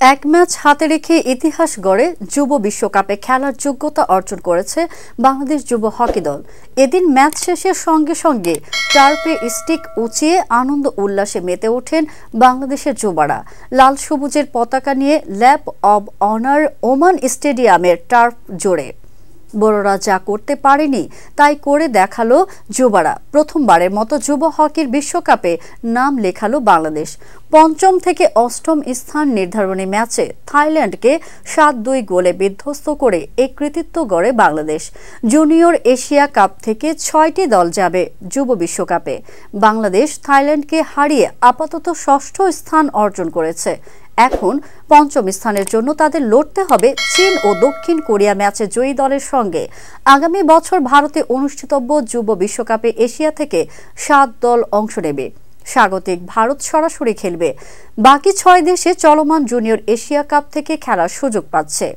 এক ম্যাচ হাতে রেখে ইতিহাস গড়ে যুব বিশ্বকাপে খেলার যোগ্যতা অর্জন করেছে বাংলাদেশ যুব হকি দল। এদিন ম্যাচ শেষের সঙ্গে সঙ্গে টার্ফে স্টিক উঁচিয়ে আনন্দ উল্লাসে মেতে ওঠেন বাংলাদেশের যুবারা। লাল সবুজের পতাকা নিয়ে ল্যাপ অব অনার ওমান স্টেডিয়ামের টার্ফ জোড়ে। বড়রা যা করতে পারেনি তাই করে দেখালো যুবারা। প্রথমবারের মতো যুব হকির বিশ্বকাপে নাম লেখালো বাংলাদেশ। পঞ্চম থেকে অষ্টম স্থান নির্ধারণী ম্যাচে থাইল্যান্ডকে ৭-২ গোলে বিধ্বস্ত করে এই কৃতিত্ব গড়ে বাংলাদেশ। জুনিয়র এশিয়া কাপ থেকে ৬টি দল যাবে যুব বিশ্বকাপে। বাংলাদেশ থাইল্যান্ডকে হারিয়ে আপাতত ষষ্ঠ স্থান অর্জন করেছে। এখন পঞ্চম স্থানের জন্য তাদের লড়তে হবে চীন ও দক্ষিণ কোরিয়া ম্যাচে জয়ী দলের সঙ্গে। আগামী বছর ভারতে অনুষ্ঠিতব্য যুব বিশ্বকাপে এশিয়া থেকে ৭ দল অংশ নেবে। স্বাগতিক ভারত সরাসরি খেলবে। বাকি ৬ দেশে চলমান জুনিয়র এশিয়া কাপ থেকে খেলার সুযোগ পাচ্ছে।